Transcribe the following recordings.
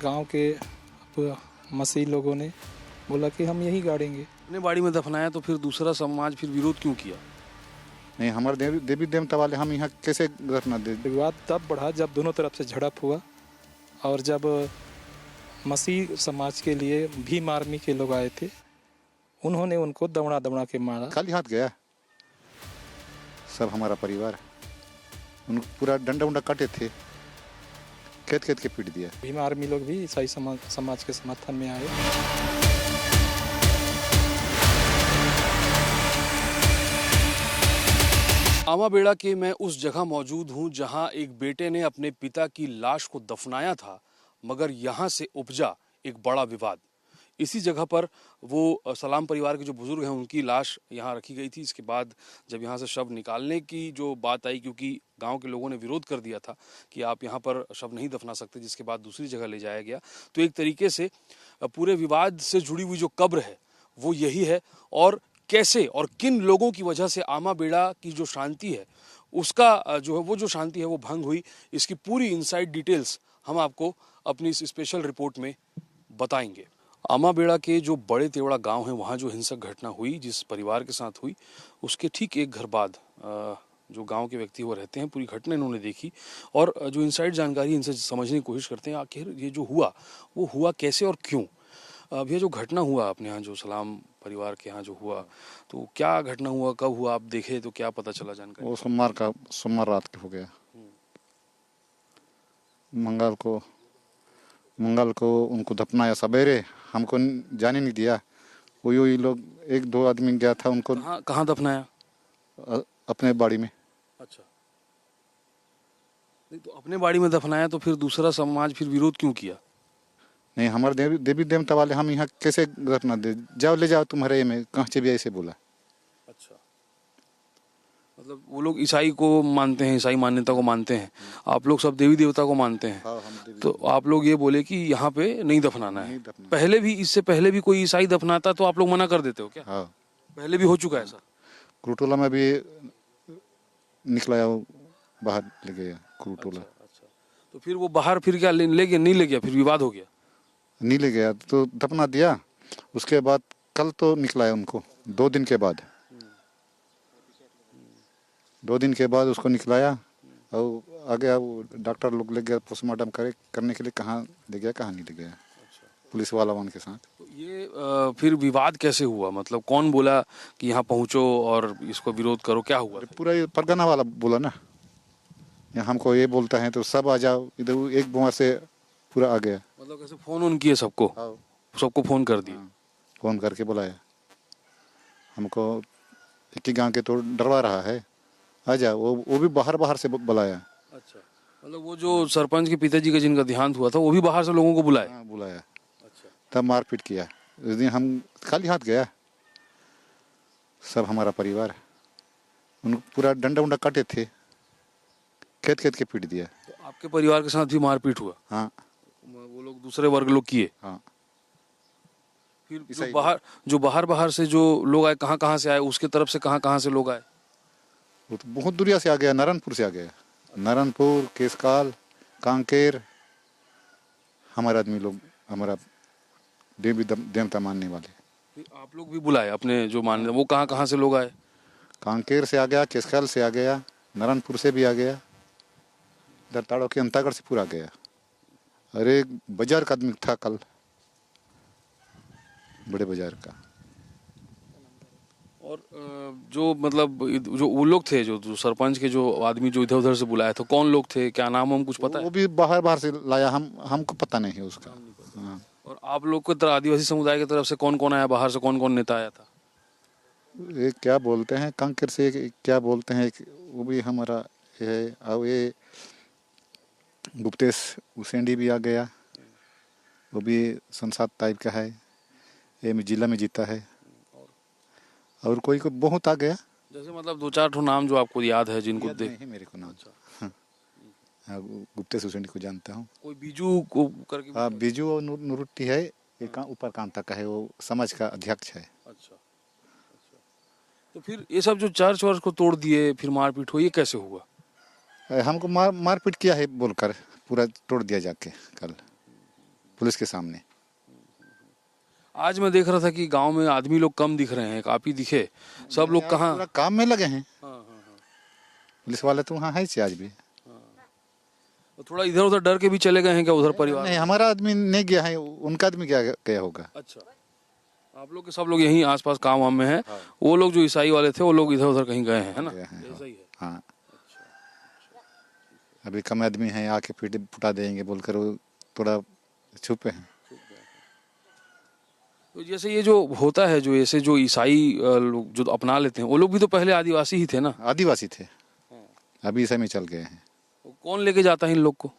गांव के मसीह लोगों ने बोला कि हम यही गाड़ेंगे। अपने बाड़ी में दफनाया तो फिर दूसरा समाज फिर विरोध क्यों किया? नहीं, हमारे देवी देवता वाले हम यहाँ कैसे दफना दे? विवाद तब बढ़ा जब दोनों तरफ से झड़प हुआ और जब मसीह समाज के लिए भीम आर्मी के लोग आए थे, उन्होंने उनको दौड़ा दौड़ा के मारा। खाली हाथ गया सब हमारा परिवार, उनको पूरा डंडा उंडा काटे थे, खेत खेत के पीट दिया। भीम आर्मी लोग भी ईसाई समाज के समर्थन में आए। आमाबेड़ा के मैं उस जगह मौजूद हूं जहां एक बेटे ने अपने पिता की लाश को दफनाया था, मगर यहां से उपजा एक बड़ा विवाद। इसी जगह पर वो सलाम परिवार के जो बुजुर्ग हैं उनकी लाश यहाँ रखी गई थी। इसके बाद जब यहाँ से शव निकालने की जो बात आई, क्योंकि गांव के लोगों ने विरोध कर दिया था कि आप यहाँ पर शव नहीं दफना सकते, जिसके बाद दूसरी जगह ले जाया गया, तो एक तरीके से पूरे विवाद से जुड़ी हुई जो कब्र है वो यही है। और कैसे और किन लोगों की वजह से आमाबेड़ा की जो शांति है उसका जो है वो जो शांति है वो भंग हुई, इसकी पूरी इनसाइड डिटेल्स हम आपको अपनी इस स्पेशल रिपोर्ट में बताएंगे। आमाबेड़ा के जो बड़े तेवड़ा गांव है वहाँ जो हिंसक घटना हुई, जिस परिवार के साथ हुई, उसके ठीक एक घर बाद जो गांव के व्यक्ति वो रहते हैं, पूरी घटना इन्होंने देखी और जो इनसाइड जानकारी इनसे समझने की कोशिश करते हैं आखिर ये जो हुआ वो हुआ कैसे और क्यों। अब ये जो घटना हुआ अपने यहाँ जो सलाम परिवार के यहाँ जो हुआ, तो क्या घटना हुआ, कब हुआ, आप देखे तो क्या पता चला जानकारी? वो सोमवार रात के हो गया। मंगल को उनको दफनाया सवेरे, हमको जाने नहीं दिया। वही लोग एक दो आदमी गया था, उनको कहाँ दफनाया? अपने बाड़ी में। अच्छा, नहीं तो अपने बाड़ी में दफनाया तो फिर दूसरा समाज फिर विरोध क्यों किया? नहीं, हमारे देवी देवता वाले हम यहाँ कैसे दफना दे? जाओ ले जाओ तुम्हारे में, कहाँ से भी ऐसे बोला। अच्छा, मतलब वो लोग ईसाई को मानते हैं, ईसाई मान्यता को मानते हैं, आप लोग सब देवी देवता को मानते हैं। हाँ, तो आप लोग ये बोले कि यहाँ पे नहीं दफनाना है। पहले भी, इससे पहले भी कोई ईसाई दफनाता तो आप लोग मना कर देते हो क्या? हाँ, पहले भी हो चुका है ऐसा? कुरुटोला में भी निकला, बाहर ले गया कुरुटोला। अच्छा, तो फिर वो बाहर फिर क्या ले गया, नहीं ले गया, फिर विवाद हो गया? नहीं ले गया तो दफना दिया। उसके बाद कल तो निकला है उनको, 2 दिन के बाद। 2 दिन के बाद उसको निकलाया और आगे वो डॉक्टर लोग ले गया पोस्टमार्टम करने के लिए। कहाँ ले गया, कहाँ नहीं ले गया, पुलिस वाला उनके साथ। तो ये फिर विवाद कैसे हुआ? मतलब कौन बोला कि यहाँ पहुँचो और इसको विरोध करो, क्या हुआ? पूरा ये परगना वाला बोला ना, यहाँ हमको ये बोलता है तो सब आ जाओ इधर। एक बुआ से पूरा आ गया। मतलब कैसे फोन ऑन किए सबको? सबको फोन कर दिए? फोन करके बुलाया हमको। एक ही गांव के तो डरवा रहा है, आ जा। वो भी बाहर से बुलाया। अच्छा, मतलब वो जो सरपंच के पिताजी का जिनका देहांत हुआ था वो भी बाहर से लोगों को बुलाया? बुलाया। अच्छा, तब मारपीट किया। उस दिन हम खाली हाथ गया सब हमारा परिवार, उनको पूरा डंडा उंडा काटे थे, खेत खेत के पीट दिया। तो आपके परिवार के साथ भी मारपीट हुआ? हाँ, वो लोग दूसरे वर्ग लोग किए? हाँ। फिर जो बाहर से जो लोग आए, कहाँ से आए, उसके तरफ से कहाँ से लोग आए? वो तो बहुत दूरिया से आ गया, नारायणपुर से आ गया। नारायणपुर, केसकाल, कांकेर, हमारे आदमी लोग, हमारा देवी देवता मानने वाले। फिर आप लोग भी बुलाए अपने जो मान, वो कहाँ से लोग आए? कांकेर से आ गया, केसकाल से आ गया, नारायणपुर से भी आ गया, दरताड़ो के अंतागढ़ से पूरा आ गया। अरे बाजार का आदमी था कल, बड़े बाजार का। और जो मतलब जो वो लोग थे, जो सरपंच के जो आदमी जो इधर उधर से बुलाए थे, कौन लोग थे, क्या नाम हम कुछ पता है? वो भी बाहर से लाया, हमको पता नहीं है उसका। हाँ। और आप लोग को आदिवासी समुदाय की तरफ से कौन कौन आया, बाहर से कौन कौन नेता आया था? एक क्या बोलते हैं कांकेर से, क्या बोलते हैं, वो भी हमारा है। और ये गुप्तेश उसेंडी भी आ गया, वो भी संसद टाइप का है, ये जिला में जीता है। और कोई बहुत आ गया, जैसे मतलब 2-4 ठो नाम जो आपको याद है, जिनको याद नहीं है मेरे को नाम। हाँ, गुप्तेश उसेंडी को जानता हूँ। कोई बीजू को करके? हाँ, बीजू और नुरुट्टी है, एक ऊपर कांता का है, वो समाज का अध्यक्ष है। अच्छा, तो फिर ये सब जो चर्च वर्च को तोड़ दिए, फिर मारपीट हुई, ये कैसे हुआ? हमको मारपीट किया है बोलकर पूरा तोड़ दिया जाके कल। पुलिस के सामने। आज मैं देख रहा था कि गांव में आदमी लोग कम दिख रहे हैं, काफी दिखे, सब लोग कहाँ? पूरा काम में लगे हैं। हाँ, हाँ, हाँ। पुलिस वाले तो वहाँ है ही आज भी। तो थोड़ा इधर उधर डर के भी चले गए हैं क्या उधर परिवार? नहीं, हमारा आदमी नहीं गया है, उनका आदमी क्या गया होगा। अच्छा, आप लोग के सब लोग यहीं आसपास काम वाम में हैं। वो लोग जो ईसाई वाले थे वो लोग इधर उधर कहीं गए हैं, है ना? गए हैं, ऐसा ही है। हाँ। अभी कम आदमी हैं, आके फुटा देंगे बोलकर वो थोड़ा छुपे हैं। तो जैसे ये जो होता है, जो ऐसे जो ईसाई लोग जो अपना लेते हैं, वो लोग भी तो पहले आदिवासी ही थे ना? आदिवासी थे, अभी इसे में चल गए हैं। कौन लेके जाता है इन लोग को?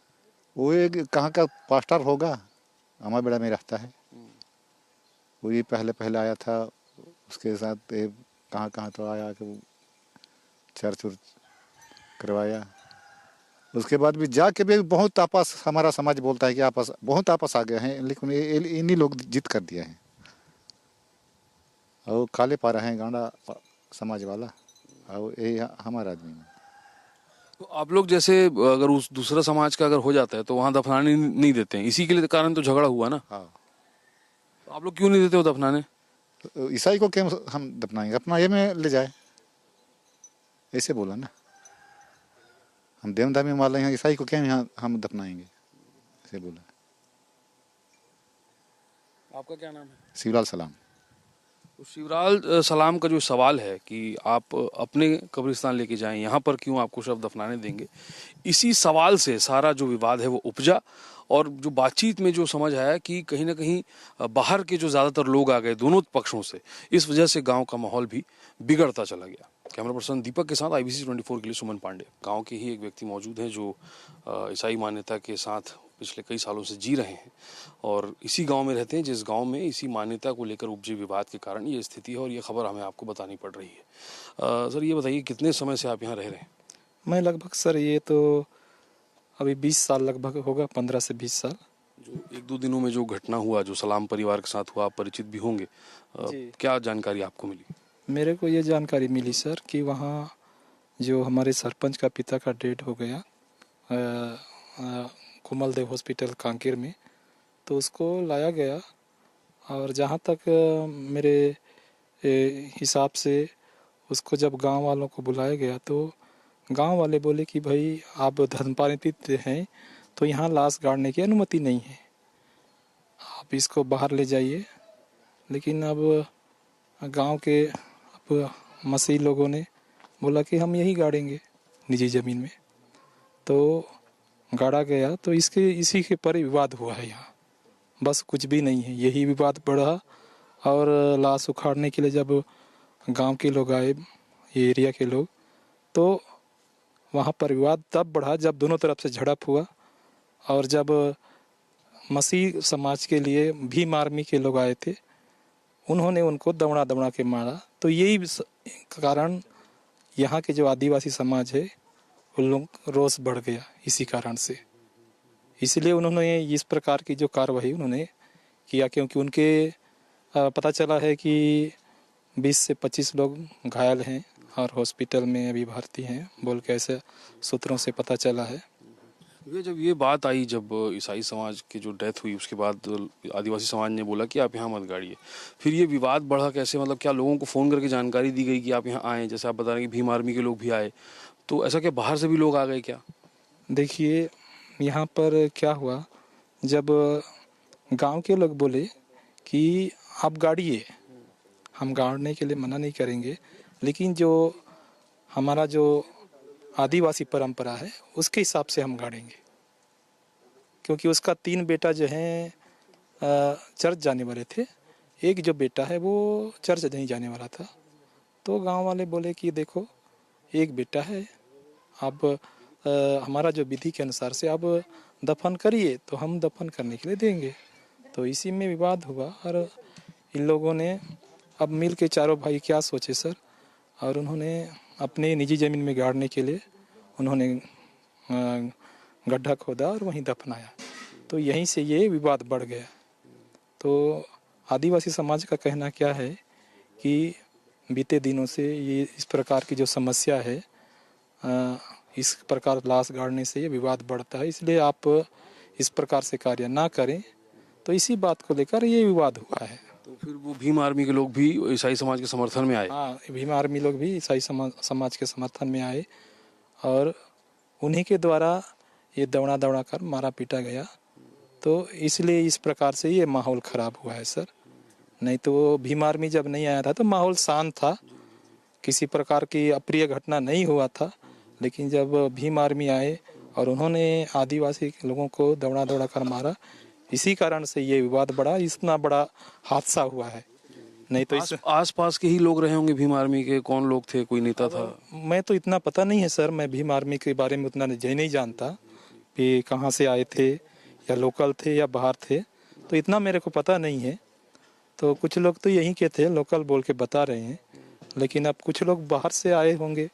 वो एक कहाँ का पास्टर होगा, अमाबेड़ा में रहता है। वही पहले पहले आया था, उसके साथ कहाँ कहाँ तो आया कि वो चर्च उर्च करवाया। उसके बाद भी जाके भी बहुत आपस, हमारा समाज बोलता है कि आपस बहुत आपस आ गए हैं, लेकिन इन्हीं लोग जिद कर दिया है। और काले पा रहे हैं गांडा समाज वाला, और यही हमारा आदमी है। तो आप लोग जैसे अगर उस दूसरा समाज का अगर हो जाता है तो वहां दफनाने नहीं देते हैं, इसी के लिए कारण तो झगड़ा हुआ ना? हाँ, तो आप लोग क्यों नहीं देते हो दफनाने? तो ईसाई को क्यों हम दफनाएंगे, अपना ये में ले जाए, ऐसे बोला ना। हम देवदामी वाले हैं, ईसाई को क्यों यहाँ हम दफनाएंगे, ऐसे बोला। आपका क्या नाम है? शिवलाल सलाम। तो शिवराल सलाम का जो सवाल है कि आप अपने कब्रिस्तान लेके जाएं, यहाँ पर क्यों आपको शव दफनाने देंगे, इसी सवाल से सारा जो विवाद है वो उपजा। और जो बातचीत में जो समझ आया कि कहीं ना कहीं बाहर के जो ज़्यादातर लोग आ गए दोनों पक्षों से, इस वजह से गांव का माहौल भी बिगड़ता चला गया। कैमरा पर्सन दीपक के साथ IBC 24 के लिए सुमन पांडे। गांव के ही एक व्यक्ति मौजूद हैं जो ईसाई मान्यता के साथ पिछले कई सालों से जी रहे हैं और इसी गांव में रहते हैं जिस गांव में इसी मान्यता को लेकर उपजे विवाद के कारण ये स्थिति है और ये खबर हमें आपको बतानी पड़ रही है। सर ये बताइए, कितने समय से आप यहाँ रह रहे हैं? मैं लगभग सर ये तो अभी 20 साल लगभग होगा, 15 से 20 साल। जो एक दो दिनों में जो घटना हुआ, जो सलाम परिवार के साथ हुआ, आप परिचित भी होंगे, क्या जानकारी आपको मिली? मेरे को ये जानकारी मिली सर कि वहाँ जो हमारे सरपंच का पिता का डेथ हो गया कोमल देव हॉस्पिटल कांकेर में, तो उसको लाया गया। और जहाँ तक मेरे हिसाब से उसको जब गांव वालों को बुलाया गया तो गांव वाले बोले कि भाई आप धर्मपालित हैं तो यहाँ लाश गाड़ने की अनुमति नहीं है, आप इसको बाहर ले जाइए। लेकिन अब गांव के मसीह लोगों ने बोला कि हम यही गाड़ेंगे निजी ज़मीन में, तो गाड़ा गया। तो इसी के पर विवाद हुआ है यहाँ, बस कुछ भी नहीं है, यही विवाद बढ़ा। और लाश उखाड़ने के लिए जब गांव के लोग आए, ये एरिया के लोग, तो वहाँ पर विवाद तब बढ़ा जब दोनों तरफ से झड़प हुआ। और जब मसीह समाज के लिए भीम आर्मी के लोग आए थे, उन्होंने उनको दौड़ा दौड़ा के मारा। तो यही कारण यहाँ के जो आदिवासी समाज है उन लोग रोष बढ़ गया इसी कारण से। इसलिए उन्होंने इस प्रकार की जो कार्रवाई उन्होंने किया, क्योंकि उनके पता चला है कि 20 से 25 लोग घायल हैं और हॉस्पिटल में अभी भर्ती हैं, बोल के ऐसे सूत्रों से पता चला है। ये जब ये बात आई, जब ईसाई समाज की जो डेथ हुई उसके बाद आदिवासी समाज ने बोला कि आप यहाँ मत गाड़िए, फिर ये विवाद बढ़ा कैसे? मतलब क्या लोगों को फ़ोन करके जानकारी दी गई कि आप यहाँ आएँ? जैसे आप बता रहे हैं कि भीम आर्मी के लोग भी आए, तो ऐसा क्या बाहर से भी लोग आ गए क्या? देखिए यहाँ पर क्या हुआ, जब गांव के लोग बोले कि आप गाड़िए, हम गाड़ने के लिए मना नहीं करेंगे, लेकिन जो हमारा जो आदिवासी परंपरा है उसके हिसाब से हम गाड़ेंगे। क्योंकि उसका 3 बेटा जो हैं चर्च जाने वाले थे, एक जो बेटा है वो चर्च नहीं जाने वाला था। तो गांव वाले बोले कि देखो एक बेटा है, आप हमारा जो विधि के अनुसार से आप दफन करिए तो हम दफन करने के लिए देंगे। तो इसी में विवाद हुआ और इन लोगों ने अब मिल के चारों भाई क्या सोचे सर, और उन्होंने अपने निजी ज़मीन में गाड़ने के लिए उन्होंने गड्ढा खोदा और वहीं दफनाया। तो यहीं से ये विवाद बढ़ गया। तो आदिवासी समाज का कहना क्या है कि बीते दिनों से ये इस प्रकार की जो समस्या है, इस प्रकार लाश गाड़ने से ये विवाद बढ़ता है, इसलिए आप इस प्रकार से कार्य ना करें। तो इसी बात को लेकर ये विवाद हुआ है। तो फिर वो भीम आर्मी के लोग भी ईसाई समाज के समर्थन में आए। हाँ, भीम आर्मी लोग भी ईसाई समाज के समर्थन में आए और उन्हीं के द्वारा ये दौड़ा दौड़ा कर मारा पीटा गया। तो इसलिए इस प्रकार से ये माहौल ख़राब हुआ है सर। नहीं तो भीम आर्मी जब नहीं आया था तो माहौल शांत था, किसी प्रकार की अप्रिय घटना नहीं हुआ था। लेकिन जब भीम आर्मी आए और उन्होंने आदिवासी लोगों को दौड़ा दौड़ा कर मारा, इसी कारण से ये विवाद बढ़ा, इतना बड़ा हादसा हुआ है। नहीं तो आस पास के ही लोग रहे होंगे भीम आर्मी के, कौन लोग थे, कोई नेता था? मैं तो इतना पता नहीं है सर, मैं भीम आर्मी के बारे में उतना नहीं जानता कि कहाँ से आए थे या लोकल थे या बाहर थे, तो इतना मेरे को पता नहीं है। तो कुछ लोग तो यहीं के थे, लोकल बोल के बता रहे हैं, लेकिन अब कुछ लोग बाहर से आए होंगे,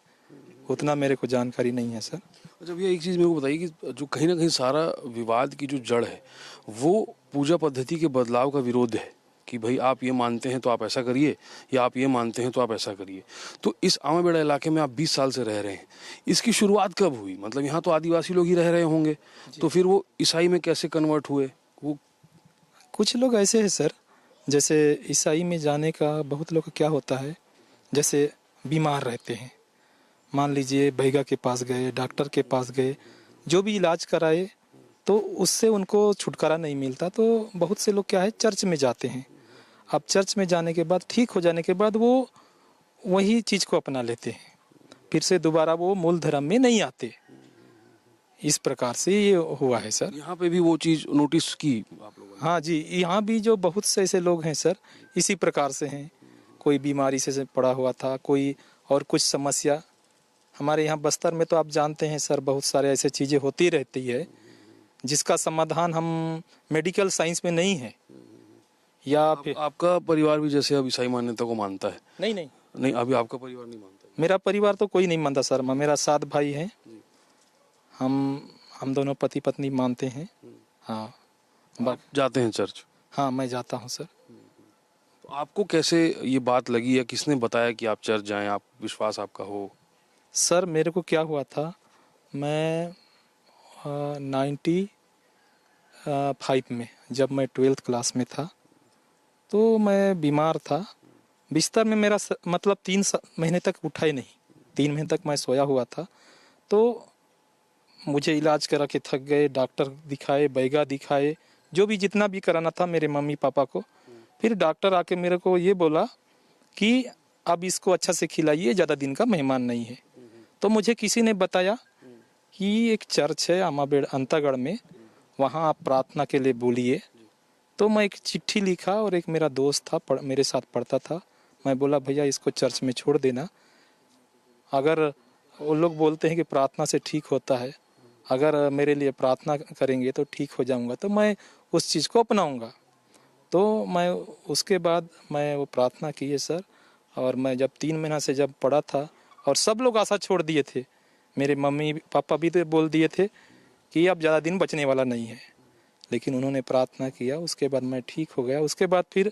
उतना मेरे को जानकारी नहीं है सर। अच्छा भैया, एक चीज़ मेरे को बताइए कि जो कहीं ना कहीं सारा विवाद की जो जड़ है वो पूजा पद्धति के बदलाव का विरोध है कि भाई आप ये मानते हैं तो आप ऐसा करिए, या आप ये मानते हैं तो आप ऐसा करिए। तो इस आमाबेड़ा इलाके में आप 20 साल से रह रहे हैं, इसकी शुरुआत कब हुई? मतलब यहाँ तो आदिवासी लोग ही रह रहे होंगे, तो फिर वो ईसाई में कैसे कन्वर्ट हुए? वो कुछ लोग ऐसे हैं सर, जैसे ईसाई में जाने का बहुत लोग क्या होता है, जैसे बीमार रहते हैं, मान लीजिए बैगा के पास गए, डॉक्टर के पास गए, जो भी इलाज कराए तो उससे उनको छुटकारा नहीं मिलता, तो बहुत से लोग क्या है चर्च में जाते हैं। अब चर्च में जाने के बाद, ठीक हो जाने के बाद वो वही चीज़ को अपना लेते हैं, फिर से दोबारा वो मूल धर्म में नहीं आते। इस प्रकार से ये हुआ है सर। यहाँ पे भी वो चीज़ नोटिस की आप लोगों ने? हाँ जी, यहाँ भी जो बहुत से ऐसे लोग हैं सर, इसी प्रकार से हैं। कोई बीमारी से पड़ा हुआ था, कोई और कुछ समस्या। हमारे यहाँ बस्तर में तो आप जानते हैं सर, बहुत सारे ऐसे चीज़ें होती रहती है जिसका समाधान हम मेडिकल साइंस में नहीं है। या फिर आपका परिवार भी जैसे अब ईसाई मान्यता को मानता है? नहीं, नहीं, अभी आपका परिवार नहीं मानता? मेरा परिवार तो कोई नहीं मानता सर। मेरा 7 भाई हैं, हम दोनों पति पत्नी मानते हैं। हाँ, आप जाते हैं चर्च? हाँ, मैं जाता हूँ सर। तो आपको कैसे ये बात लगी या किसने बताया कि आप चर्च जाएं, आप विश्वास आपका हो? सर मेरे को क्या हुआ था, मैं 95 में, जब मैं 12th क्लास में था, तो मैं बीमार था। बिस्तर में मेरा मतलब 3 महीने तक उठा ही नहीं, 3 महीने तक मैं सोया हुआ था। तो मुझे इलाज करा के थक गए, डॉक्टर दिखाए, बैगा दिखाए, जो भी जितना भी कराना था मेरे मम्मी पापा को। फिर डॉक्टर आके मेरे को ये बोला कि अब इसको अच्छा से खिलाइए, ज़्यादा दिन का मेहमान नहीं है। तो मुझे किसी ने बताया कि एक चर्च है आमाबेड़ अंतागढ़ में, वहाँ आप प्रार्थना के लिए बोलिए। तो मैं एक चिट्ठी लिखा और एक मेरा दोस्त था, मेरे साथ पढ़ता था। मैं बोला भैया इसको चर्च में छोड़ देना, अगर वो लोग बोलते हैं कि प्रार्थना से ठीक होता है, अगर मेरे लिए प्रार्थना करेंगे तो ठीक हो जाऊंगा, तो मैं उस चीज़ को अपनाऊंगा। तो मैं उसके बाद मैं वो प्रार्थना की है सर। और मैं जब 3 महीना से जब पढ़ा था, और सब लोग आशा छोड़ दिए थे, मेरे मम्मी पापा भी तो बोल दिए थे कि अब ज़्यादा दिन बचने वाला नहीं है, लेकिन उन्होंने प्रार्थना किया, उसके बाद मैं ठीक हो गया। उसके बाद फिर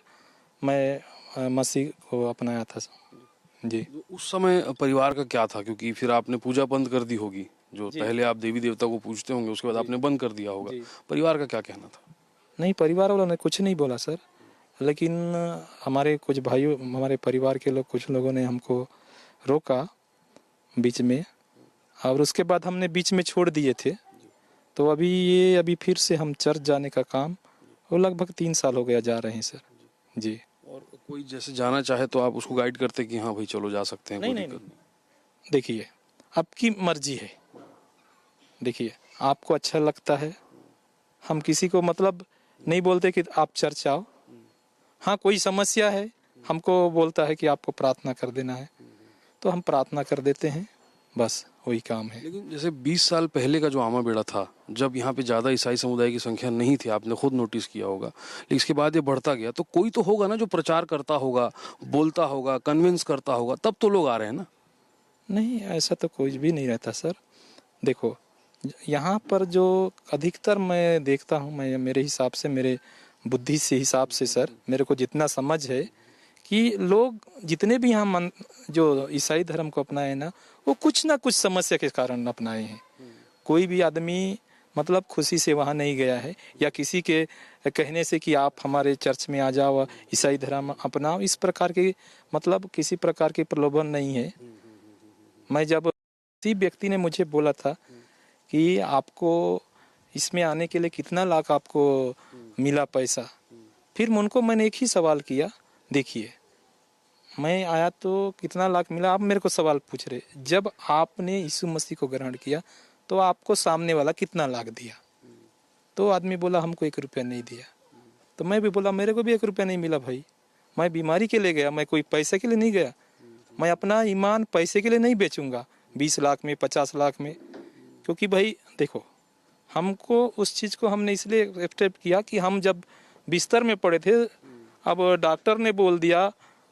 मैं मसीह को अपनाया था जी। उस समय परिवार का क्या था, क्योंकि फिर आपने पूजा बंद कर दी होगी, जो पहले आप देवी देवता को पूजते होंगे उसके बाद आपने बंद कर दिया होगा, परिवार का क्या कहना था? नहीं, परिवार वालों ने कुछ नहीं बोला सर, लेकिन हमारे कुछ भाइयों, हमारे परिवार के लोग, कुछ लोगों ने हमको रोका बीच में, और उसके बाद हमने बीच में छोड़ दिए थे। तो अभी फिर से हम चर्च जाने का काम, वो लगभग 3 साल हो गया जा रहे हैं सर जी। और कोई जैसे जाना चाहे तो आप उसको गाइड करते कि हाँ भाई चलो जा सकते हैं? नहीं, देखिए आपकी मर्जी है, देखिए आपको अच्छा लगता है, हम किसी को मतलब नहीं बोलते कि आप चर्च आओ। हाँ, कोई समस्या है, हमको बोलता है कि आपको प्रार्थना कर देना है, तो हम प्रार्थना कर देते हैं, बस वही काम है। लेकिन जैसे 20 साल पहले का जो आमाबेड़ा था, जब यहाँ पे ज़्यादा ईसाई समुदाय की संख्या नहीं थी, आपने खुद नोटिस किया होगा, लेकिन इसके बाद ये बढ़ता गया, तो कोई तो होगा ना जो प्रचार करता होगा, बोलता होगा, कन्विंस करता होगा, तब तो लोग आ रहे हैं ना? नहीं, ऐसा तो कोई भी नहीं रहता सर। देखो यहाँ पर जो अधिकतर मैं देखता हूँ, मैं मेरे हिसाब से, मेरे बुद्धि से हिसाब से सर, मेरे को जितना समझ है कि लोग जितने भी यहाँ जो ईसाई धर्म को अपनाए ना, वो कुछ ना कुछ समस्या के कारण अपनाए हैं। कोई भी आदमी मतलब खुशी से वहाँ नहीं गया है, या किसी के कहने से कि आप हमारे चर्च में आ जाओ, ईसाई धर्म अपनाओ, इस प्रकार की मतलब किसी प्रकार की प्रलोभन नहीं है। मैं जब किसी व्यक्ति ने मुझे बोला था कि आपको इसमें आने के लिए कितना लाख आपको मिला पैसा, फिर मैंने एक ही सवाल किया, देखिए मैं आया तो कितना लाख मिला, आप मेरे को सवाल पूछ रहे, जब आपने यीशु मसीह को ग्रहण किया तो आपको सामने वाला कितना लाख दिया? तो आदमी बोला हमको 1 रुपया नहीं दिया। तो मैं भी बोला मेरे को भी 1 रुपया नहीं मिला भाई, मैं बीमारी के लिए गया, मैं कोई पैसे के लिए नहीं गया, मैं अपना ईमान पैसे के लिए नहीं बेचूंगा 20 लाख में 50 लाख में। क्योंकि भाई देखो, हमको उस चीज़ को हमने इसलिए एक्सेप्ट किया कि हम जब बिस्तर में पड़े थे, अब डॉक्टर ने बोल दिया,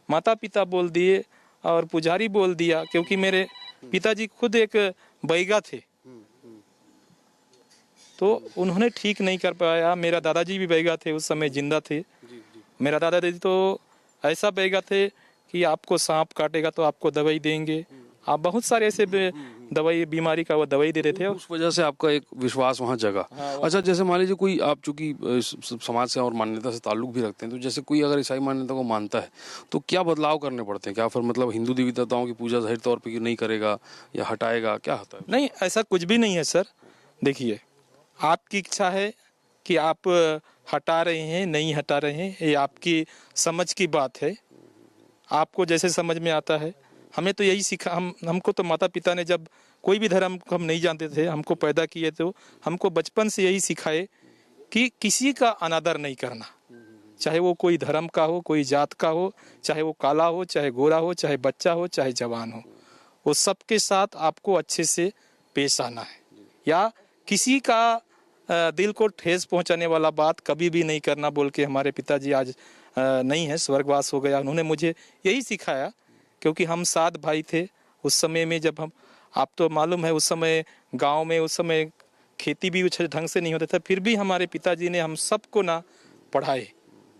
माता पिता बोल दिए और पुजारी बोल दिया, क्योंकि मेरे पिताजी खुद एक बैगा थे, तो उन्होंने ठीक नहीं कर पाया। मेरा दादाजी भी बैगा थे, उस समय जिंदा थे। मेरा दादाजी तो ऐसा बैगा थे कि आपको सांप काटेगा तो आपको दवाई देंगे, आप बहुत सारे ऐसे दवाई बीमारी का वो दवाई दे देते थे। उस वजह से आपका एक विश्वास वहाँ जगा। अच्छा, जैसे मान लीजिए कोई, आप चूंकि समाज से और मान्यता से ताल्लुक भी रखते हैं, तो जैसे कोई अगर ईसाई मान्यता को मानता है तो क्या बदलाव करने पड़ते हैं? क्या फिर मतलब हिंदू देवी देवताओं की पूजा जाहिर तौर पर नहीं करेगा या हटाएगा, क्या होता है? नहीं, ऐसा कुछ भी नहीं है सर। देखिए, आपकी इच्छा है कि आप हटा रहे हैं नहीं हटा रहे हैं, ये आपकी समझ की बात है, आपको जैसे समझ में आता है। हमें तो यही सीखा, हमको तो माता पिता ने, जब कोई भी धर्म हम नहीं जानते थे, हमको पैदा किए तो हमको बचपन से यही सिखाए कि किसी का अनादर नहीं करना, चाहे वो कोई धर्म का हो, कोई जात का हो, चाहे वो काला हो, चाहे गोरा हो, चाहे बच्चा हो, चाहे जवान हो, वो सबके साथ आपको अच्छे से पेश आना है। या किसी का दिल को ठेस पहुंचाने वाला बात कभी भी नहीं करना, बोल के हमारे पिताजी आज नहीं है, स्वर्गवास हो गया, उन्होंने मुझे यही सिखाया। क्योंकि हम 7 भाई थे उस समय में, जब हम, आप तो मालूम है उस समय गांव में, उस समय खेती भी अच्छे ढंग से नहीं होता था, फिर भी हमारे पिताजी ने हम सबको ना पढ़ाए।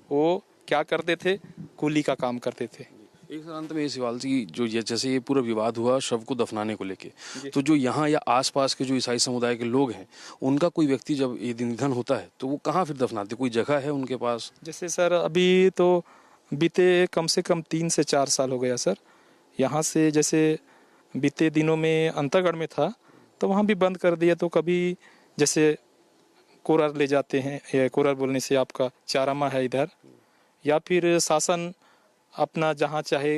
वो क्या करते थे, कूली का काम करते थे। एक सर अंत में ये सवाल थी, जो ये जैसे ये पूरा विवाद हुआ शव को दफनाने को लेके, तो जो यहाँ या आसपास के जो ईसाई समुदाय के लोग हैं, उनका कोई व्यक्ति जब ये निधन होता है तो वो कहाँ फिर दफनाते? कोई जगह है उनके पास? जैसे सर अभी तो बीते कम से कम 3 से 4 साल हो गया सर। यहाँ से जैसे बीते दिनों में अंतागढ़ में था तो वहाँ भी बंद कर दिया, तो कभी जैसे कोरर ले जाते हैं, कोरर बोलने से आपका चारामा है इधर, या फिर शासन अपना जहाँ चाहे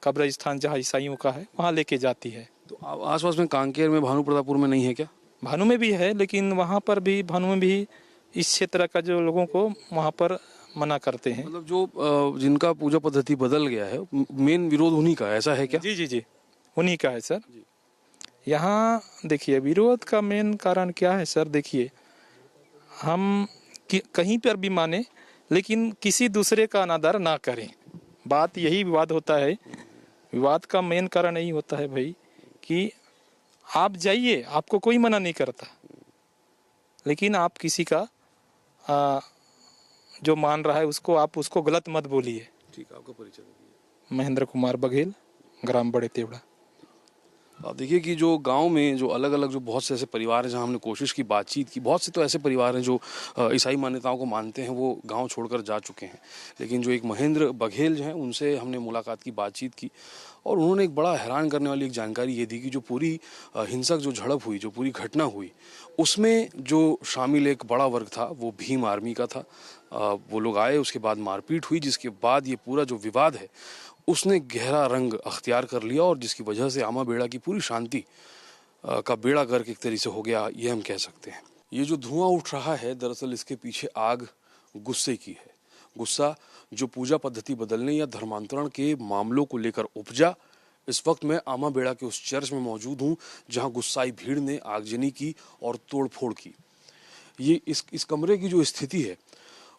कब्रिस्तान जहाँ ईसाइयों का है वहाँ लेके जाती है। तो आसपास में कांकेर में, भानु प्रतापपुर में नहीं है क्या? भानु में भी है, लेकिन वहाँ पर भी, भानु में भी इस क्षेत्र का जो लोगों को वहाँ पर मना करते हैं। मतलब जो जिनका पूजा पद्धति बदल गया है, मेन विरोध उन्हीं का, ऐसा है क्या? जी जी जी, उन्हीं का है सर। यहाँ देखिए, विरोध का मेन कारण क्या है सर, देखिए हम कहीं पर भी माने, लेकिन किसी दूसरे का अनादर ना करें, बात यही विवाद होता है। विवाद का मेन कारण यही होता है भाई कि आप जाइए, आपको कोई मना नहीं करता, लेकिन आप किसी का जो मान रहा है उसको, आप उसको गलत मत बोलिए। ठीक, आपका परिचय? महेंद्र कुमार बघेल, ग्राम बड़े तेवड़ा। आप देखिए कि जो गांव में जो अलग अलग जो बहुत से ऐसे परिवार हैं, जहां हमने कोशिश की बातचीत की, बहुत से तो ऐसे परिवार हैं जो ईसाई मान्यताओं को मानते हैं, वो गांव छोड़कर जा चुके हैं। लेकिन जो एक महेंद्र बघेल जो हैं, उनसे हमने मुलाकात की, बातचीत की, और उन्होंने एक बड़ा हैरान करने वाली एक जानकारी ये दी कि जो पूरी हिंसक जो झड़प हुई, जो पूरी घटना हुई, उसमें जो शामिल एक बड़ा वर्ग था वो भीम आर्मी का था। वो लोग आए, उसके बाद मारपीट हुई, जिसके बाद ये पूरा जो विवाद है उसने गहरा रंग अख्तियार कर लिया, और जिसकी वजह से आमा बेड़ा की पूरी शांति का बेड़ा गर्क एक तरीके से हो गया, ये हम कह सकते हैं। ये जो धुआं उठ रहा है, दरअसल इसके पीछे आग गुस्से की है। गुस्सा जो पूजा पद्धति बदलने या धर्मांतरण के मामलों को लेकर उपजा। इस वक्त मैं आमा बेड़ा के उस चर्च में मौजूद हूँ जहाँ गुस्साई भीड़ ने आगजनी की और तोड़फोड़ की। ये इस कमरे की जो स्थिति है,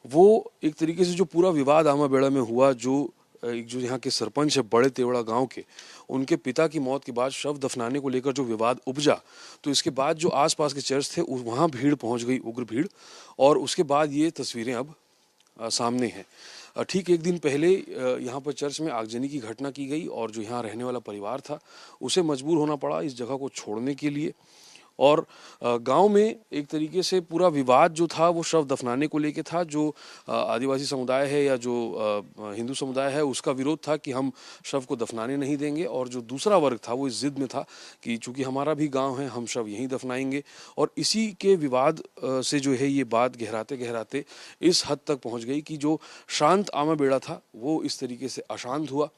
वो एक तरीके से जो पूरा विवाद आमा बेड़ा में हुआ, जो यहाँ के सरपंच है बड़े तेवड़ा गांव के, उनके पिता की मौत के बाद शव दफनाने को लेकर जो विवाद उपजा, तो इसके बाद जो आसपास के चर्च थे वहाँ भीड़ पहुँच गई, उग्र भीड़, और उसके बाद ये तस्वीरें अब सामने हैं। ठीक एक दिन पहले यहाँ पर चर्च में आगजनी की घटना की गई, और जो यहाँ रहने वाला परिवार था उसे मजबूर होना पड़ा इस जगह को छोड़ने के लिए, और गांव में एक तरीके से पूरा विवाद जो था वो शव दफनाने को लेके था। जो आदिवासी समुदाय है या जो हिंदू समुदाय है उसका विरोध था कि हम शव को दफनाने नहीं देंगे, और जो दूसरा वर्ग था वो इस जिद में था कि चूंकि हमारा भी गांव है हम शव यहीं दफनाएंगे। और इसी के विवाद से जो है ये बात गहराते गहराते इस हद तक पहुंच गई कि जो शांत आमा बेड़ा था वो इस तरीके से अशांत हुआ।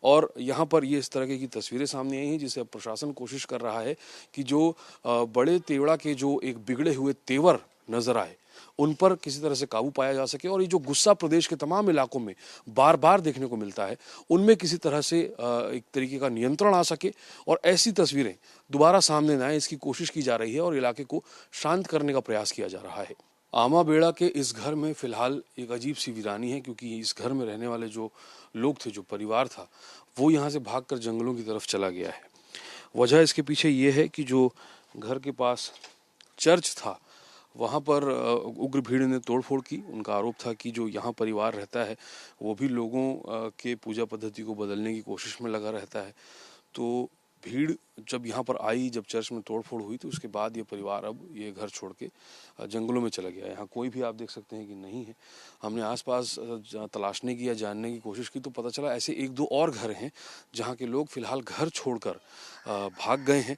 और यहाँ पर ये इस तरह की तस्वीरें सामने आई हैं जिसे अब प्रशासन कोशिश कर रहा है कि जो बड़े तेवड़ा के जो एक बिगड़े हुए तेवर नजर आए उन पर किसी तरह से काबू पाया जा सके, और ये जो गुस्सा प्रदेश के तमाम इलाकों में बार बार देखने को मिलता है उनमें किसी तरह से एक तरीके का नियंत्रण आ सके और ऐसी तस्वीरें दोबारा सामने न आए, इसकी कोशिश की जा रही है और इलाके को शांत करने का प्रयास किया जा रहा है। आमा बेड़ा के इस घर में फिलहाल एक अजीब सी वीरानी है, क्योंकि इस घर में रहने वाले जो लोग थे, जो परिवार था, वो यहाँ से भागकर जंगलों की तरफ चला गया है। वजह इसके पीछे ये है कि जो घर के पास चर्च था वहाँ पर उग्र भीड़ ने तोड़फोड़ की। उनका आरोप था कि जो यहाँ परिवार रहता है वो भी लोगों के पूजा पद्धति को बदलने की कोशिश में लगा रहता है। तो भीड़ जब यहाँ पर आई, जब चर्च में तोड़फोड़ हुई, तो उसके बाद ये परिवार अब ये घर छोड़ के जंगलों में चला गया। यहाँ कोई भी आप देख सकते हैं कि नहीं है। हमने आसपास तलाशने की या जानने की कोशिश की तो पता चला ऐसे एक दो और घर हैं जहाँ के लोग फिलहाल घर छोड़कर भाग गए हैं,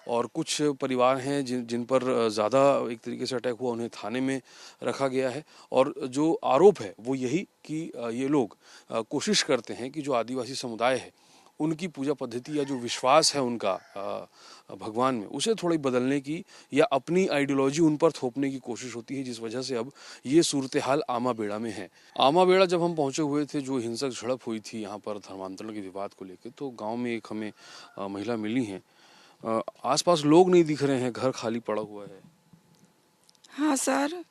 और कुछ परिवार हैं जिन पर ज़्यादा एक तरीके से अटैक हुआ, उन्हें थाने में रखा गया है। और जो आरोप है वो यही कि ये लोग कोशिश करते हैं कि जो आदिवासी समुदाय है उनकी पूजा पद्धति या जो विश्वास है उनका भगवान में, उसे थोड़ी बदलने की या अपनी आइडियोलॉजी उन पर थोपने की कोशिश होती है, जिस वजह से अब ये सूरत हाल आमा बेड़ा में है। आमा बेड़ा जब हम पहुंचे हुए थे, जो हिंसक झड़प हुई थी यहाँ पर धर्मांतरण के विवाद को लेकर, तो गांव में एक हमें महिला मिली हैं। आसपास लोग नहीं दिख रहे हैं, घर खाली पड़ा हुआ है। हाँ सर,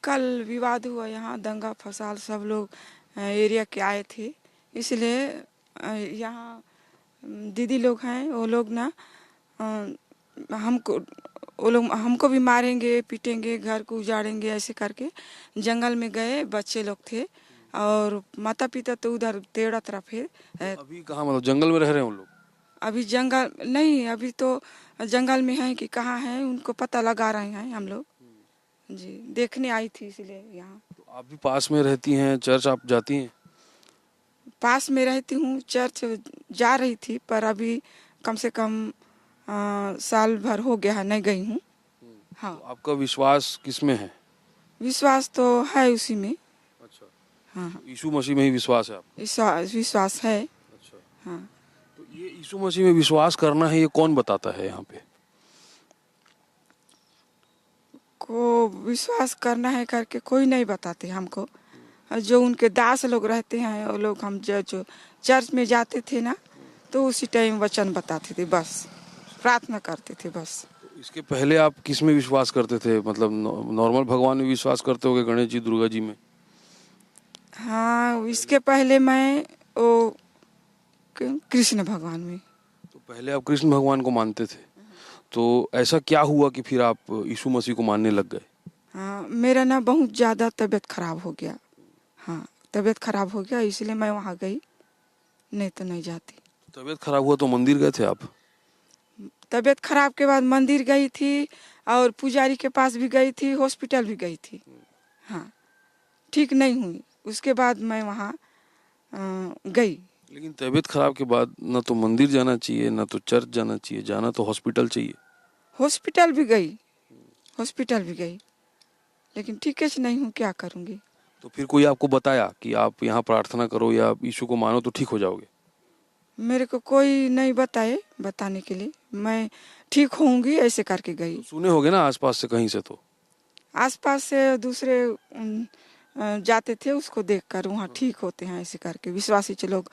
कल विवाद हुआ, यहाँ दंगा फसाद, सब लोग एरिया के आए थे, इसलिए यहाँ दीदी लोग हैं, वो लोग ना हमको भी मारेंगे, पीटेंगे, घर को उजाड़ेंगे, ऐसे करके जंगल में गए। बच्चे लोग थे और माता पिता तो उधर तेड़ा तरफ है। अभी कहाँ, मतलब जंगल में रह रहे हैं उन लोग? अभी जंगल नहीं, अभी तो जंगल में है कि कहाँ है उनको पता लगा रहे हैं हम लोग जी। देखने आई थी इसलिए यहाँ। तो आप भी पास में रहती हैं, चर्च आप जाती हैं? पास में रहती हूँ, चर्च जा रही थी, पर अभी कम से कम साल भर हो गया है, नहीं गई हूँ। हाँ। तो आपका विश्वास किस में है? विश्वास तो है उसी में। अच्छा। हाँ, यीशु मसीह में ही विश्वास है आपका? विश्वास है। अच्छा। हाँ। तो ये यीशु मसीह में विश्वास करना है, ये कौन बताता है यहाँ पे? को विश्वास करना है करके कोई नहीं बताते हमको। जो उनके दास लोग रहते हैं वो लोग, हम जो चर्च में जाते थे ना, तो उसी टाइम वचन बताते थे, बस प्रार्थना करते थे बस। तो इसके पहले आप किस में विश्वास करते थे? मतलब नॉर्मल भगवान में विश्वास करते होगे, गणेश जी, दुर्गा जी में? हाँ, इसके पहले मैं वो कृष्ण भगवान में। तो पहले आप कृष्ण भगवान को मानते थे, तो ऐसा क्या हुआ कि फिर आप यीशु मसीह को मानने लग गए? हाँ, मेरा ना बहुत ज़्यादा तबीयत खराब हो गया। हाँ, तबीयत खराब हो गया, इसलिए मैं वहाँ गई, नहीं तो नहीं जाती। तबीयत खराब हुआ तो मंदिर गए थे आप? तबीयत खराब के बाद मंदिर गई थी और पुजारी के पास भी गई थी, हॉस्पिटल भी गई थी। हाँ, ठीक नहीं हुई, उसके बाद मैं वहाँ गई। लेकिन तबीयत खराब के बाद ना तो मंदिर जाना चाहिए, ना तो चर्च जाना चाहिए, जाना तो हॉस्पिटल चाहिए। हॉस्पिटल भी गई, हॉस्पिटल भी गई, लेकिन ठीक है नहीं हूँ, क्या करूँगी। तो फिर कोई आपको बताया कि आप यहाँ प्रार्थना करो या यीशु को मानो तो ठीक हो जाओगे? मेरे को कोई नहीं बताए, बताने के लिए मैं ठीक होंगी ऐसे करके गई। तो सुने होगे ना आसपास से कहीं से? तो आसपास से दूसरे जाते थे, उसको देखकर वहाँ ठीक होते हैं ऐसे करके, विश्वासी लोग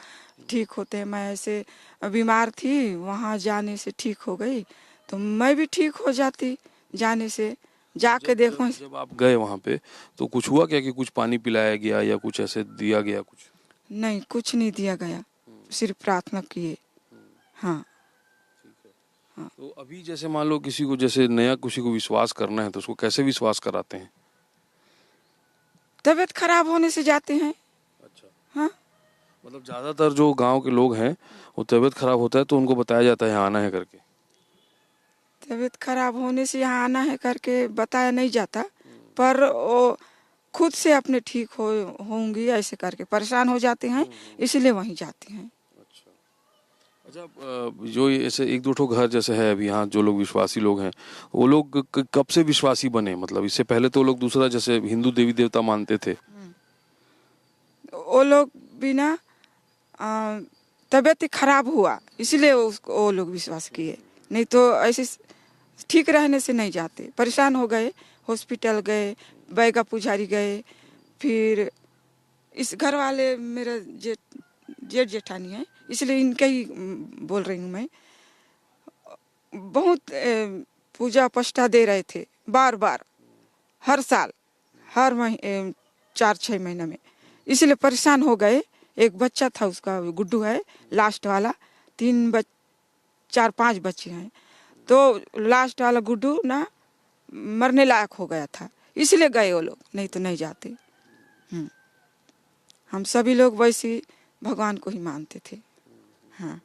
ठीक होते हैं। मैं ऐसे बीमार थी, वहाँ जाने से ठीक हो गई, तो मैं भी ठीक हो जाती जाने से, जाके देखो। जब आप गए वहाँ पे तो कुछ हुआ क्या, कि कुछ पानी पिलाया गया या कुछ ऐसे दिया गया? कुछ नहीं, कुछ नहीं दिया गया, सिर्फ प्रार्थना किए। हाँ। हाँ। तो अभी जैसे मान लो किसी को, जैसे नया किसी को विश्वास करना है, तो उसको कैसे विश्वास कराते हैं? तबीयत खराब होने से जाते हैं। अच्छा। हाँ, मतलब ज्यादातर जो गांव के लोग हैं वो तबीयत खराब होता है तो उनको बताया जाता है आना है करके। तबीयत खराब होने से यहाँ आना है करके बताया नहीं जाता, पर वो खुद से अपने ठीक होंगी ऐसे करके परेशान हो जाते हैं, इसलिए वहीं जाते हैं। अच्छा, जो ये ऐसे एक दो ठो घर जैसे है अभी यहाँ, जो लोग विश्वासी लोग हैं, वो लोग कब से विश्वासी बने? मतलब इससे पहले तो लोग दूसरा जैसे हिंदू देवी देवता मानते थे। वो लोग बिना तबीयत खराब हुआ इसलिए वो लोग विश्वास किए, नहीं तो ऐसे ठीक रहने से नहीं जाते। परेशान हो गए, हॉस्पिटल गए, बैगा पुजारी गए, फिर इस घर वाले मेरा जेठ जेठानी है, इसलिए इनके ही बोल रही हूँ मैं। बहुत पूजा पष्टा दे रहे थे बार बार, हर साल, हर 4-6 महीने में, इसलिए परेशान हो गए। एक बच्चा था उसका, गुड्डू है लास्ट वाला, 4-5 बच्चे हैं, तो लास्ट वाला गुड्डू ना मरने लायक हो गया था, इसलिए गए वो लोग, नहीं तो नहीं जाते। हम सभी लोग वैसे भगवान को ही मानते थे। हाँ,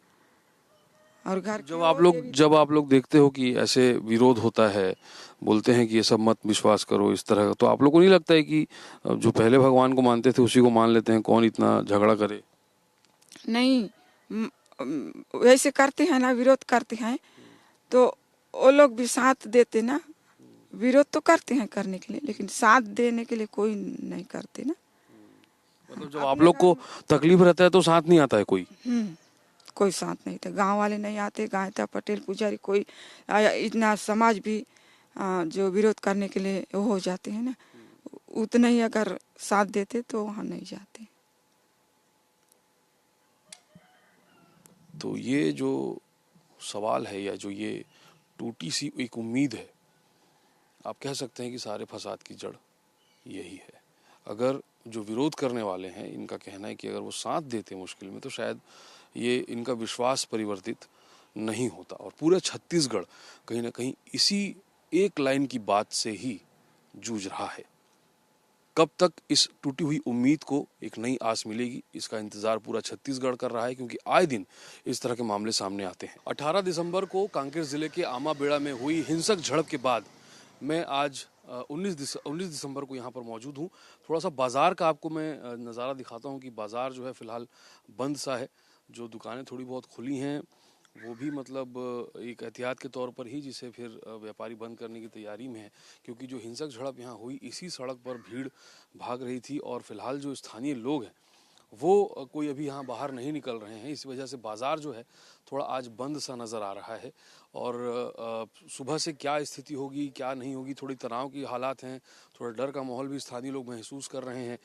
और घर जब आप लोग देखते हो कि ऐसे विरोध होता है, बोलते हैं कि ये सब मत विश्वास करो इस तरह, तो आप लोग को नहीं लगता है कि जो पहले भगवान को मानते थे उसी को मान लेते हैं, कौन इतना झगड़ा करे? नहीं, वैसे करते हैं ना, विरोध करते हैं, तो वो लोग भी साथ देते ना। विरोध तो करते हैं करने के लिए, लेकिन साथ देने के लिए कोई नहीं करते ना। मतलब जब आप लोग को तकलीफ रहता है तो साथ नहीं आता है कोई? कोई साथ नहीं था, गांव वाले नहीं आते, गायता पटेल पुजारी कोई इतना समाज भी जो विरोध करने के लिए वो हो जाते हैं ना, उतना ही अगर साथ देते तो वहाँ नहीं जाते। तो ये जो सवाल है, या जो ये टूटी सी एक उम्मीद है, आप कह सकते हैं कि सारे फसाद की जड़ यही है। अगर जो विरोध करने वाले हैं, इनका कहना है कि अगर वो साथ देते मुश्किल में, तो शायद ये इनका विश्वास परिवर्तित नहीं होता। और पूरा छत्तीसगढ़ कहीं ना कहीं इसी एक लाइन की बात से ही जूझ रहा है। कब तक इस टूटी हुई उम्मीद को एक नई आस मिलेगी, इसका इंतजार पूरा छत्तीसगढ़ कर रहा है, क्योंकि आए दिन इस तरह के मामले सामने आते हैं। 18 दिसंबर को कांकेर जिले के आमाबेड़ा में हुई हिंसक झड़प के बाद मैं आज 19 दिसंबर को यहाँ पर मौजूद हूँ। थोड़ा सा बाजार का आपको मैं नज़ारा दिखाता हूँ कि बाजार जो है फिलहाल बंद सा है। जो दुकानें थोड़ी बहुत खुली हैं वो भी मतलब एक एहतियात के तौर पर ही, जिसे फिर व्यापारी बंद करने की तैयारी में है, क्योंकि जो हिंसक झड़प यहाँ हुई इसी सड़क पर भीड़ भाग रही थी। और फिलहाल जो स्थानीय लोग हैं वो कोई अभी यहाँ बाहर नहीं निकल रहे हैं, इस वजह से बाज़ार जो है थोड़ा आज बंद सा नज़र आ रहा है। और सुबह से क्या स्थिति होगी क्या नहीं होगी, थोड़ी तनाव की हालात हैं, थोड़ा डर का माहौल भी स्थानीय लोग महसूस कर रहे हैं।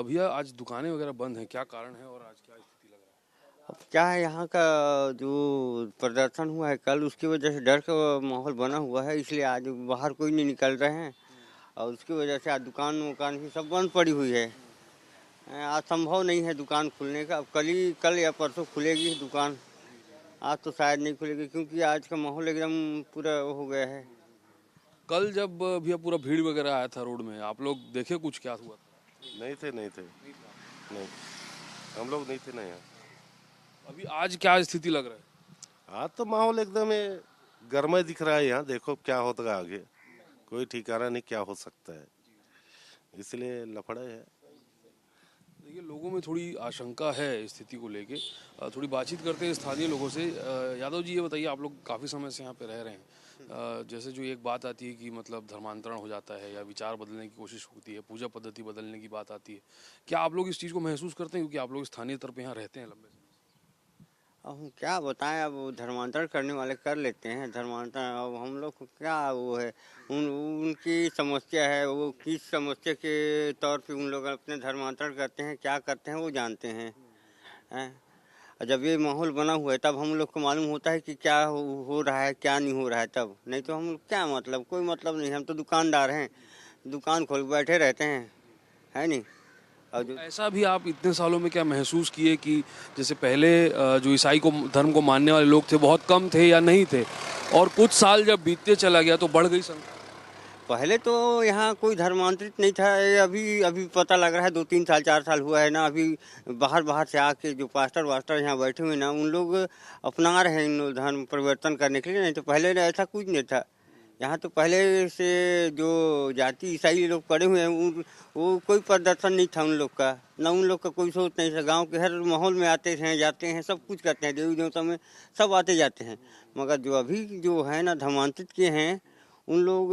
भैया, आज दुकानें वगैरह बंद हैं, क्या कारण है और आज क्या स्थिति लग रहा है? अब क्या है, यहाँ का जो प्रदर्शन हुआ है कल, उसकी वजह से डर का माहौल बना हुआ है, इसलिए आज बाहर कोई नहीं निकल रहे हैं। और उसकी वजह से आज दुकान वुकान की सब बंद पड़ी हुई है। आज संभव नहीं है दुकान खुलने का। अब कल या परसों खुलेगी दुकान, आज तो शायद नहीं खुलेगी, क्योंकि आज का माहौल एकदम पूरा हो गया है। कल जब भैया पूरा भीड़ वगैरह आया था रोड में, आप लोग देखे कुछ क्या हुआ था? नहीं थे, हम लोग नहीं थे ना यहाँ। अभी आज क्या स्थिति लग रहा है? आज तो माहौल एकदम गर्म दिख रहा है यहाँ। देखो क्या होता आगे, कोई ठिकाना नहीं क्या हो सकता है, इसलिए लफड़ा है। देखिए, लोगों में थोड़ी आशंका है स्थिति को लेके। थोड़ी बातचीत करते हैं स्थानीय लोगों से। यादव जी, ये बताइए, आप लोग काफ़ी समय से यहाँ पे रह रहे हैं, जैसे जो एक बात आती है कि मतलब धर्मांतरण हो जाता है या विचार बदलने की कोशिश होती है, पूजा पद्धति बदलने की बात आती है, क्या आप लोग इस चीज़ को महसूस करते हैं, क्योंकि आप लोग स्थानीय तौर पर यहाँ रहते हैं लंबे समय? अब हम क्या बताएं, अब धर्मांतरण करने वाले कर लेते हैं धर्मांतरण। अब हम लोग को क्या वो है, उनकी समस्या है, वो किस समस्या के तौर पे उन लोग अपने धर्मांतरण करते हैं, क्या करते हैं वो जानते हैं। जब ये माहौल बना हुआ है तब हम लोग को मालूम होता है कि क्या हो रहा है क्या नहीं हो रहा है, तब नहीं तो हम क्या मतलब, कोई मतलब नहीं। हम तो दुकानदार हैं, दुकान खोल बैठे रहते हैं, है नहीं। ऐसा भी आप इतने सालों में क्या महसूस किए कि जैसे पहले जो ईसाई को धर्म को मानने वाले लोग थे बहुत कम थे या नहीं थे, और कुछ साल जब बीतते चला गया तो बढ़ गई संख्या? पहले तो यहाँ कोई धर्मांतरित नहीं था, ये अभी अभी पता लग रहा है 2-3 साल 4 साल हुआ है ना। अभी बाहर से आके जो पास्टर वास्टर यहाँ बैठे हुए ना, उन लोग अपना रहे हैं इन लोग धर्म परिवर्तन करने के लिए। नहीं तो पहले ऐसा कुछ नहीं था यहाँ। तो पहले से जो जाति ईसाई लोग पड़े हुए हैं वो कोई प्रदर्शन नहीं था उन लोग का, ना उन लोग का कोई सोच नहीं था। गांव के हर माहौल में आते हैं जाते हैं, सब कुछ करते हैं, देवी देवता में सब आते जाते हैं। मगर जो अभी जो है ना धर्मांतरित किए हैं उन लोग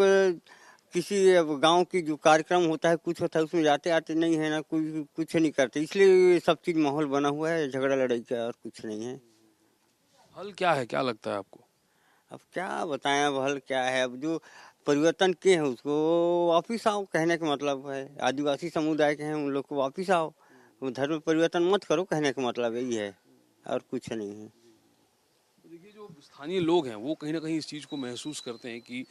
किसी गांव की जो कार्यक्रम होता है कुछ होता है उसमें जाते आते नहीं है ना, कुछ नहीं करते। इसलिए सब चीज माहौल बना हुआ है झगड़ा लड़ाई का, और कुछ नहीं है। हल क्या है, क्या लगता है आपको? अब क्या बताएं, अब हल क्या है। अब जो परिवर्तन किए हैं उसको वापिस आओ, कहने का मतलब है। आदिवासी समुदाय के हैं उन लोग को वापिस आओ, धर्म परिवर्तन मत करो, कहने का मतलब यही है, और कुछ नहीं है। देखिए, जो स्थानीय लोग हैं वो कहीं ना कहीं इस चीज़ को महसूस करते हैं कि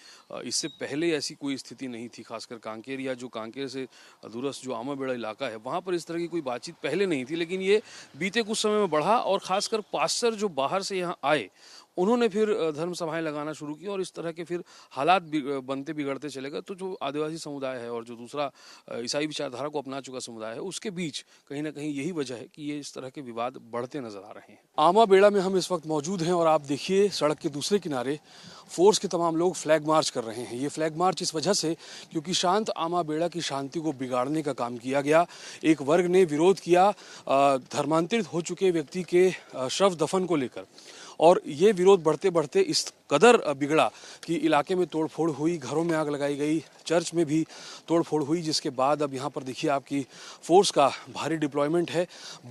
इससे पहले ऐसी कोई स्थिति नहीं थी। खासकर कांकेर या जो कांकेर से दूरस्थ जो आमाबेड़ा इलाका है वहाँ पर इस तरह की कोई बातचीत पहले नहीं थी, लेकिन ये बीते कुछ समय में बढ़ा। और ख़ासकर पास्टर जो बाहर से यहाँ आए उन्होंने फिर धर्म सभाएं लगाना शुरू की और इस तरह के फिर हालात बनते बिगड़ते चले गए। तो जो आदिवासी समुदाय है और जो दूसरा ईसाई विचारधारा को अपना चुका समुदाय है उसके बीच कहीं ना कहीं यही वजह है कि ये इस तरह के विवाद बढ़ते नजर आ रहे हैं। आमाबेड़ा में हम इस वक्त मौजूद हैं और आप देखिए सड़क के दूसरे किनारे फोर्स के तमाम लोग फ्लैग मार्च कर रहे हैं। ये फ्लैग मार्च इस वजह से क्योंकि शांत आमाबेड़ा की शांति को बिगाड़ने का काम किया गया। एक वर्ग ने विरोध किया धर्मांतरित हो चुके व्यक्ति के शव दफन को लेकर, और ये विरोध बढ़ते बढ़ते इस कदर बिगड़ा कि इलाके में तोड़फोड़ हुई, घरों में आग लगाई गई, चर्च में भी तोड़फोड़ हुई। जिसके बाद अब यहाँ पर देखिए आपकी फोर्स का भारी डिप्लॉयमेंट है।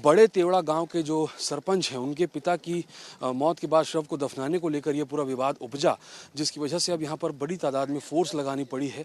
बड़े तेवड़ा गांव के जो सरपंच हैं उनके पिता की मौत के बाद शव को दफनाने को लेकर ये पूरा विवाद उपजा, जिसकी वजह से अब यहाँ पर बड़ी तादाद में फोर्स लगानी पड़ी है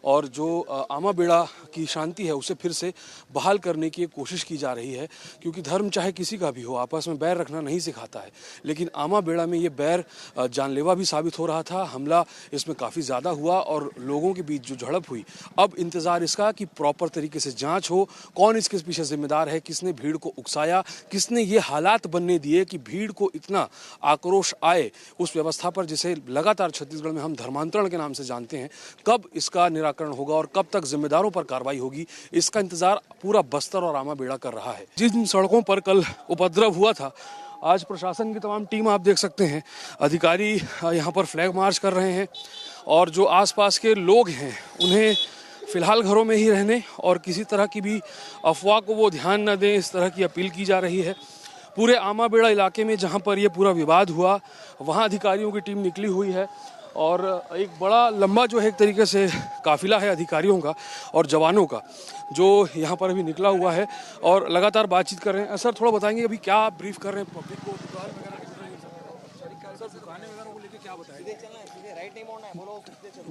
और जो आमाबेड़ा की शांति है उसे फिर से बहाल करने की कोशिश की जा रही है। क्योंकि धर्म चाहे किसी का भी हो आपस में बैर रखना नहीं सिखाता है, लेकिन आमाबेड़ा में ये बैर जानलेवा भी साबित हो रहा था। हमला इसमें काफ़ी ज़्यादा हुआ और लोगों के बीच जो झड़प हुई, अब इंतज़ार इसका कि प्रॉपर तरीके से जांच हो, कौन इसके पीछे जिम्मेदार है, किसने भीड़ को उकसाया, किसने ये हालात बनने दिए कि भीड़ को इतना आक्रोश आए उस व्यवस्था पर जिसे लगातार छत्तीसगढ़ में हम धर्मांतरण के नाम से जानते हैं। कब इसका निराकरण होगा और कब तक जिम्मेदारों पर कार्रवाई होगी, इसका इंतजार पूरा बस्तर और आमाबेड़ा कर रहा है। जिन सड़कों पर कल उपद्रव हुआ था, आज प्रशासन की तमाम टीम आप देख सकते हैं, अधिकारी यहाँ पर फ्लैग मार्च कर रहे हैं और जो आसपास के लोग हैं उन्हें फिलहाल घरों में ही रहने और किसी तरह की भी अफवाह को वो ध्यान न दें, इस तरह की अपील की जा रही है। पूरे आमाबेड़ा इलाके में जहाँ पर ये पूरा विवाद हुआ वहाँ अधिकारियों की टीम निकली हुई है और एक बड़ा लंबा जो है एक तरीके से काफिला है अधिकारियों का और जवानों का जो यहाँ पर अभी निकला हुआ है और लगातार बातचीत कर रहे हैं। सर थोड़ा बताएंगे अभी क्या आप ब्रीफ कर रहे हैं पब्लिक को, दुकानें वगैरह को लेकर क्या बताएंगे?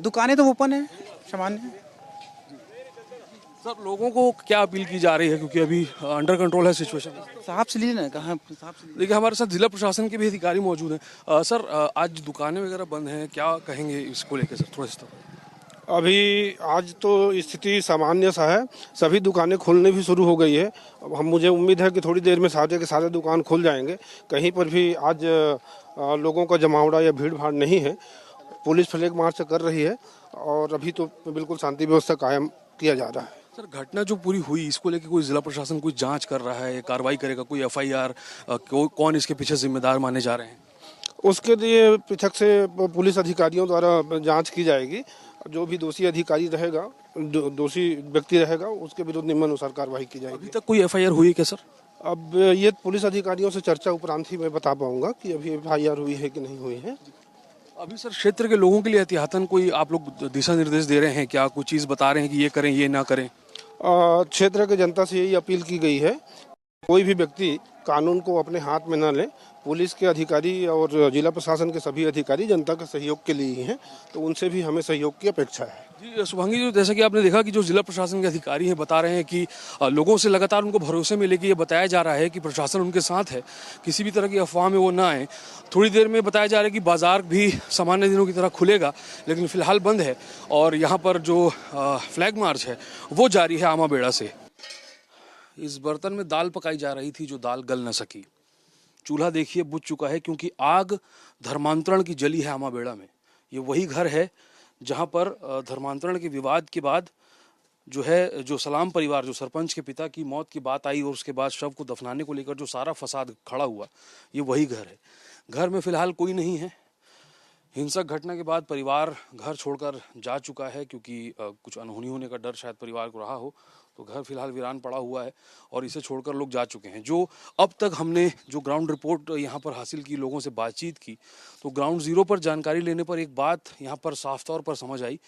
दुकानें तो ओपन है सामान्य। सर लोगों को क्या अपील की जा रही है क्योंकि अभी अंडर कंट्रोल है सिचुएशन? साहब से लीजिए ना, कहाँ साहब से लीजिए। देखिए हमारे साथ जिला प्रशासन के भी अधिकारी मौजूद हैं। सर आज दुकानें वगैरह बंद हैं, क्या कहेंगे इसको लेकर सर थोड़ा सा? अभी आज तो स्थिति सामान्य सा है, सभी दुकानें खुलने भी शुरू हो गई है। अब मुझे उम्मीद है कि थोड़ी देर में सारे के सारे दुकान खुल जाएंगे। कहीं पर भी आज लोगों का जमावड़ा या भीड़ भाड़ नहीं है। पुलिस फ्लैग मार्च कर रही है और अभी तो बिल्कुल शांति व्यवस्था कायम किया जा रहा है। सर घटना जो पूरी हुई इसको लेकर कोई जिला प्रशासन कोई जांच कर रहा है, कार्रवाई करेगा, कोई एफआईआर, कौन इसके पीछे जिम्मेदार माने जा रहे हैं? उसके लिए पृथक से पुलिस अधिकारियों द्वारा जांच की जाएगी। जो भी दोषी अधिकारी रहेगा, दोषी व्यक्ति रहेगा, उसके विरुद्ध नियमानुसार कार्रवाई की जाएगी। अभी तक कोई एफआईआर हुई है क्या सर? अब ये पुलिस अधिकारियों से चर्चा उपरांत ही मैं बता पाऊंगा कि अभी एफआईआर हुई है कि नहीं हुई है। अभी सर क्षेत्र के लोगों के लिए एहतियातन कोई आप लोग दिशा निर्देश दे रहे हैं क्या, कुछ चीज़ बता रहे हैं कि ये करें ये ना करें? क्षेत्र के जनता से यही अपील की गई है, कोई भी व्यक्ति कानून को अपने हाथ में न ले। पुलिस के अधिकारी और जिला प्रशासन के सभी अधिकारी जनता के सहयोग के लिए ही हैं, तो उनसे भी हमें सहयोग की अपेक्षा है। जी शुभांगी जी, जैसा कि आपने देखा कि जो जिला प्रशासन के अधिकारी हैं बता रहे हैं कि लोगों से लगातार उनको भरोसे में लेके ये बताया जा रहा है कि प्रशासन उनके साथ है, किसी भी तरह की अफवाह में वो ना आए। थोड़ी देर में बताया जा रहा है कि बाजार भी सामान्य दिनों की तरह खुलेगा, लेकिन फिलहाल बंद है और यहाँ पर जो फ्लैग मार्च है वो जारी है आमाबेड़ा से। इस बर्तन में दाल पकाई जा रही थी जो दाल गल न सकी। चूल्हा देखिए बुझ चुका है क्योंकि आग धर्मांतरण की जली है आमाबेड़ा में। ये वही घर है जहां पर धर्मांतरण के विवाद के बाद जो सलाम परिवार, जो सरपंच के पिता की मौत की बात आई और उसके बाद शव को दफनाने को लेकर जो सारा फसाद खड़ा हुआ, ये वही घर है। घर में फिलहाल कोई नहीं है। हिंसक घटना के बाद परिवार घर छोड़कर जा चुका है, क्योंकि कुछ अनहोनी होने का डर शायद परिवार को रहा हो, तो घर फिलहाल वीरान पड़ा हुआ है और इसे छोड़कर लोग जा चुके हैं। जो अब तक हमने जो ग्राउंड रिपोर्ट यहाँ पर हासिल की, लोगों से बातचीत की, तो ग्राउंड जीरो पर जानकारी लेने पर एक बात यहाँ पर साफ तौर पर समझ आई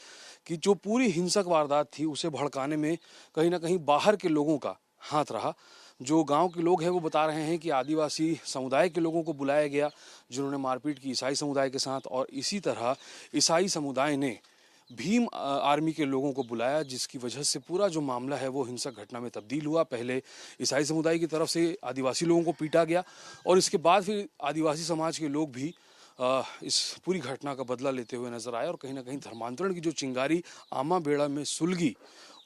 कि जो पूरी हिंसक वारदात थी उसे भड़काने में कहीं ना कहीं बाहर के लोगों का हाथ रहा। जो गांव के लोग हैं वो बता रहे हैं कि आदिवासी समुदाय के लोगों को बुलाया गया, जिन्होंने मारपीट की ईसाई समुदाय के साथ, और इसी तरह ईसाई समुदाय ने भीम आर्मी के लोगों को बुलाया, जिसकी वजह से पूरा जो मामला है वो हिंसक घटना में तब्दील हुआ। पहले ईसाई समुदाय की तरफ से आदिवासी लोगों को पीटा गया और इसके बाद फिर आदिवासी समाज के लोग भी इस पूरी घटना का बदला लेते हुए नजर आए और कहीं ना कहीं धर्मांतरण की जो चिंगारी आमा बेड़ा में सुलगी,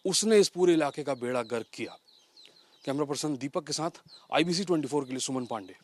उसने इस पूरे इलाके का बेड़ा गर्क किया। कैमरा पर्सन दीपक के साथ IBC 24 के लिए सुमन पांडे।